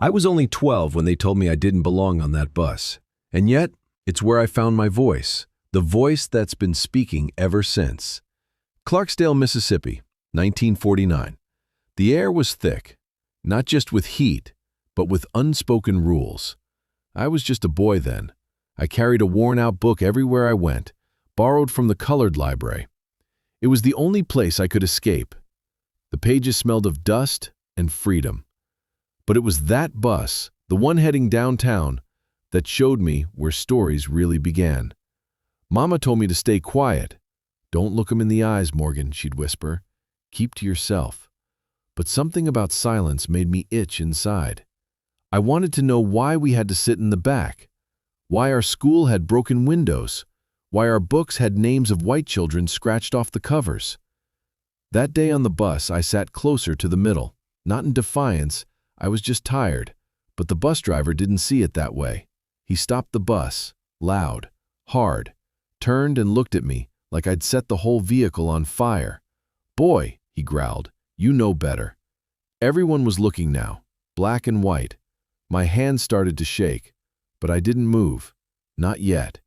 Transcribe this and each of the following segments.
I was only 12 when they told me I didn't belong on that bus. And yet, it's where I found my voice, the voice that's been speaking ever since. Clarksdale, Mississippi, 1949. The air was thick, not just with heat, but with unspoken rules. I was just a boy then. I carried a worn-out book everywhere I went, borrowed from the colored library. It was the only place I could escape. The pages smelled of dust and freedom. But it was that bus, the one heading downtown, that showed me where stories really began. Mama told me to stay quiet. "Don't look him in the eyes, Morgan," she'd whisper. "Keep to yourself." But something about silence made me itch inside. I wanted to know why we had to sit in the back, why our school had broken windows, why our books had names of white children scratched off the covers. That day on the bus, I sat closer to the middle. Not in defiance, I was just tired, but the bus driver didn't see it that way. He stopped the bus, loud, hard, turned and looked at me like I'd set the whole vehicle on fire. "Boy," he growled, "you know better." Everyone was looking now, black and white. My hands started to shake, but I didn't move. Not yet.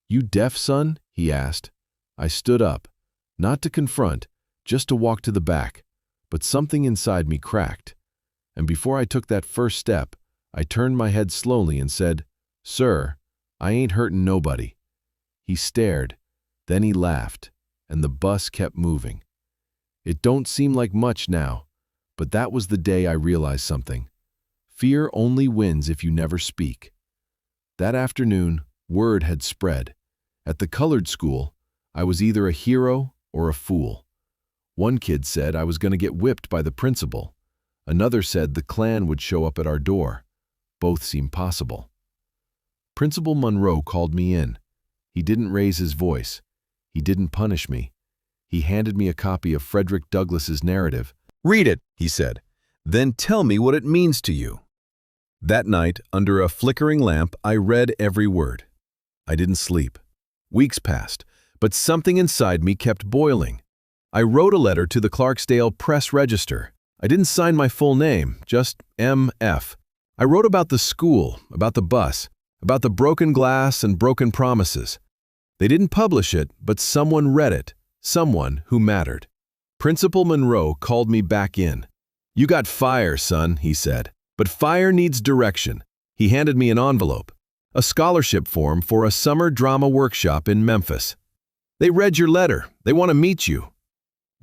"You deaf, son?" he asked. I stood up, not to confront, just to walk to the back, but something inside me cracked. And before I took that first step, I turned my head slowly and said, "Sir, I ain't hurting nobody." He stared, then he laughed, and the bus kept moving. It don't seem like much now, but that was the day I realized something. Fear only wins if you never speak. That afternoon, word had spread. At the colored school, I was either a hero or a fool. One kid said I was going to get whipped by the principal. Another said the Klan would show up at our door. Both seemed possible. Principal Monroe called me in. He didn't raise his voice. He didn't punish me. He handed me a copy of Frederick Douglass's narrative. "Read it," he said. "Then tell me what it means to you." That night, under a flickering lamp, I read every word. I didn't sleep. Weeks passed, but something inside me kept boiling. I wrote a letter to the Clarksdale Press Register. I didn't sign my full name, just M.F. I wrote about the school, about the bus, about the broken glass and broken promises. They didn't publish it, but someone read it, someone who mattered. Principal Monroe called me back in. "You got fire, son," he said, "but fire needs direction." He handed me an envelope, a scholarship form for a summer drama workshop in Memphis. "They read your letter. They want to meet you."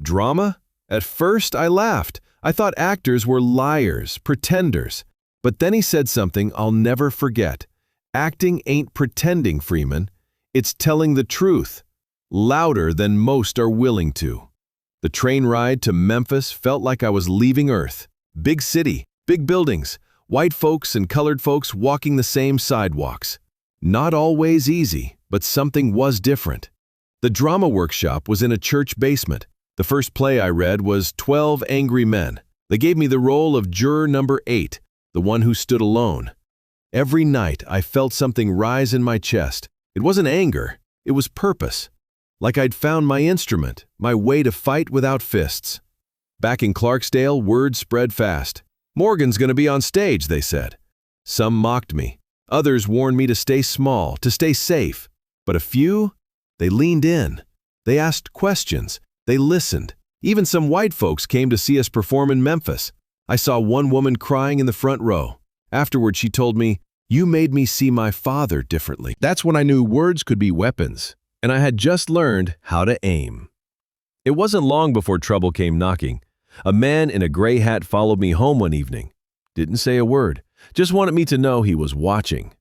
Drama? At first, I laughed. I thought actors were liars, pretenders. But then he said something I'll never forget. "Acting ain't pretending, Freeman. It's telling the truth, louder than most are willing to." The train ride to Memphis felt like I was leaving Earth. Big city, big buildings, white folks and colored folks walking the same sidewalks. Not always easy, but something was different. The drama workshop was in a church basement. The first play I read was 12 Angry Men. They gave me the role of juror number 8, the one who stood alone. Every night I felt something rise in my chest. It wasn't anger, it was purpose. Like I'd found my instrument, my way to fight without fists. Back in Clarksdale, word spread fast. "Morgan's gonna be on stage," they said. Some mocked me. Others warned me to stay small, to stay safe. But a few, they leaned in. They asked questions. They listened. Even some white folks came to see us perform in Memphis. I saw one woman crying in the front row. Afterward, she told me, "You made me see my father differently." That's when I knew words could be weapons, and I had just learned how to aim. It wasn't long before trouble came knocking. A man in a gray hat followed me home one evening. Didn't say a word, just wanted me to know he was watching.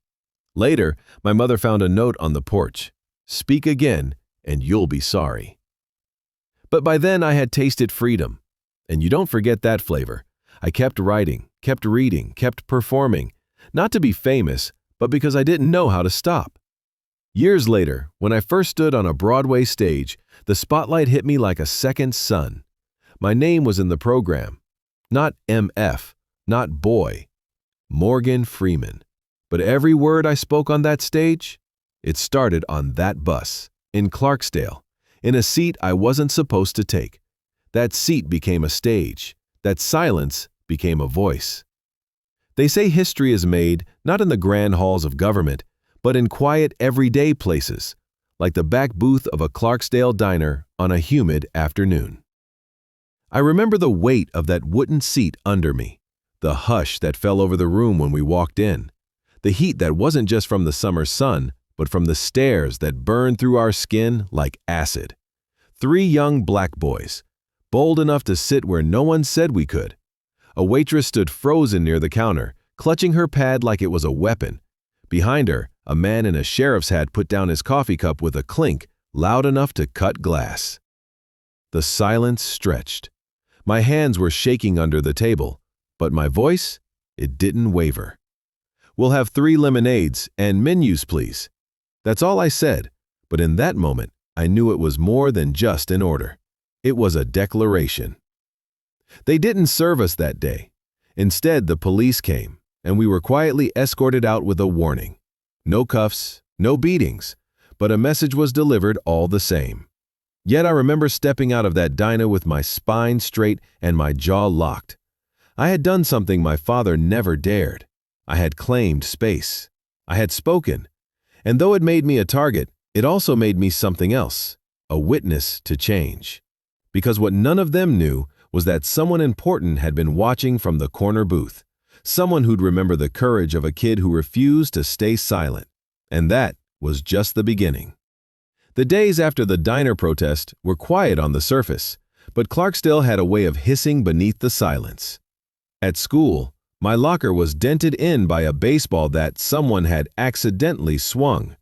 Later, my mother found a note on the porch. "Speak again, and you'll be sorry." But by then I had tasted freedom. And you don't forget that flavor. I kept writing, kept reading, kept performing. Not to be famous, but because I didn't know how to stop. Years later, when I first stood on a Broadway stage, the spotlight hit me like a second sun. My name was in the program. Not M.F., not boy. Morgan Freeman. But every word I spoke on that stage, it started on that bus, in Clarksdale, in a seat I wasn't supposed to take. That seat became a stage. That silence became a voice. They say history is made not in the grand halls of government, but in quiet, everyday places, like the back booth of a Clarksdale diner on a humid afternoon. I remember the weight of that wooden seat under me, the hush that fell over the room when we walked in, the heat that wasn't just from the summer sun, but from the stares that burned through our skin like acid. 3 young black boys, bold enough to sit where no one said we could. A waitress stood frozen near the counter, clutching her pad like it was a weapon. Behind her, a man in a sheriff's hat put down his coffee cup with a clink loud enough to cut glass. The silence stretched. My hands were shaking under the table, but my voice, it didn't waver. "We'll have 3 lemonades and menus, please." That's all I said, but in that moment, I knew it was more than just an order. It was a declaration. They didn't serve us that day. Instead, the police came, and we were quietly escorted out with a warning. No cuffs, no beatings, but a message was delivered all the same. Yet I remember stepping out of that diner with my spine straight and my jaw locked. I had done something my father never dared. I had claimed space. I had spoken. And though it made me a target, it also made me something else, a witness to change. Because what none of them knew was that someone important had been watching from the corner booth, someone who'd remember the courage of a kid who refused to stay silent. And that was just the beginning. The days after the diner protest were quiet on the surface, but Clarksdale had a way of hissing beneath the silence. At school, my locker was dented in by a baseball that someone had accidentally swung.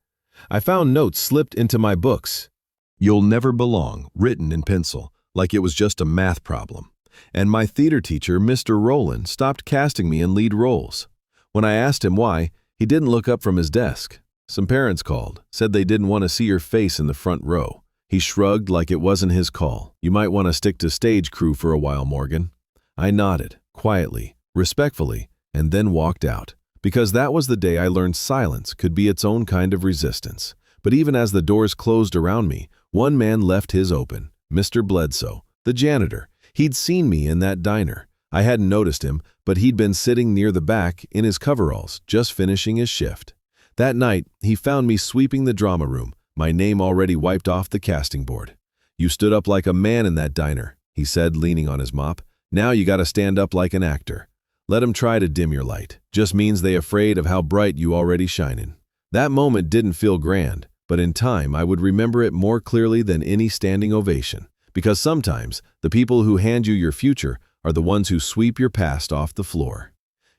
I found notes slipped into my books. "You'll never belong," written in pencil, like it was just a math problem. And my theater teacher, Mr. Rowland, stopped casting me in lead roles. When I asked him why, he didn't look up from his desk. Some parents called, said they didn't want to see your face in the front row. He shrugged like it wasn't his call. "You might want to stick to stage crew for a while, Morgan." I nodded, quietly, respectfully, and then walked out, because that was the day I learned silence could be its own kind of resistance. But even as the doors closed around me, one man left his open, Mr. Bledsoe, the janitor. He'd seen me in that diner. I hadn't noticed him, but he'd been sitting near the back in his coveralls, just finishing his shift. That night, he found me sweeping the drama room, my name already wiped off the casting board. "You stood up like a man in that diner," he said, leaning on his mop. "Now you gotta stand up like an actor. Let 'em try to dim your light. Just means they afraid of how bright you already shining." That moment didn't feel grand, but in time I would remember it more clearly than any standing ovation. Because sometimes, the people who hand you your future are the ones who sweep your past off the floor.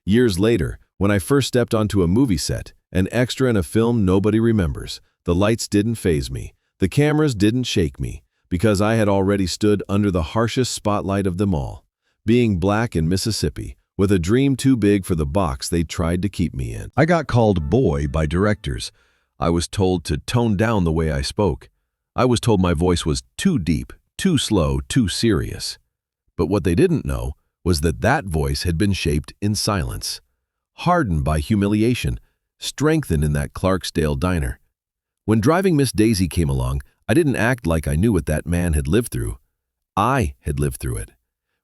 Years later, when I first stepped onto a movie set, an extra in a film nobody remembers, the lights didn't faze me, the cameras didn't shake me, because I had already stood under the harshest spotlight of them all, being black in Mississippi, with a dream too big for the box they tried to keep me in. I got called boy by directors. I was told to tone down the way I spoke. I was told my voice was too deep, too slow, too serious. But what they didn't know was that that voice had been shaped in silence, hardened by humiliation, strengthened in that Clarksdale diner. When Driving Miss Daisy came along, I didn't act like I knew what that man had lived through. I had lived through it.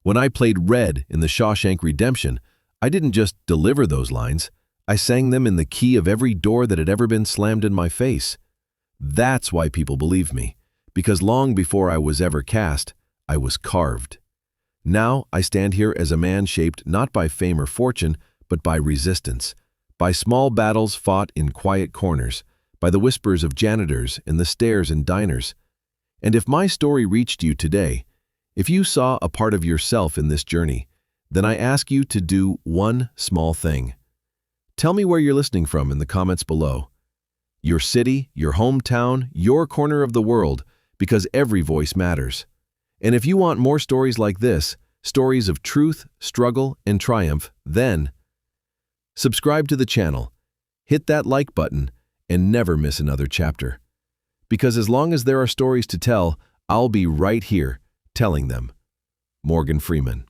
When I played Red in the Shawshank Redemption, I didn't just deliver those lines. I sang them in the key of every door that had ever been slammed in my face. That's why people believed me, because long before I was ever cast, I was carved. Now I stand here as a man shaped not by fame or fortune, but by resistance, by small battles fought in quiet corners, by the whispers of janitors in the stairs and diners. And if my story reached you today, if you saw a part of yourself in this journey, then I ask you to do one small thing. Tell me where you're listening from in the comments below. Your city, your hometown, your corner of the world, because every voice matters. And if you want more stories like this, stories of truth, struggle, and triumph, then subscribe to the channel, hit that like button, and never miss another chapter. Because as long as there are stories to tell, I'll be right here telling them. Morgan Freeman.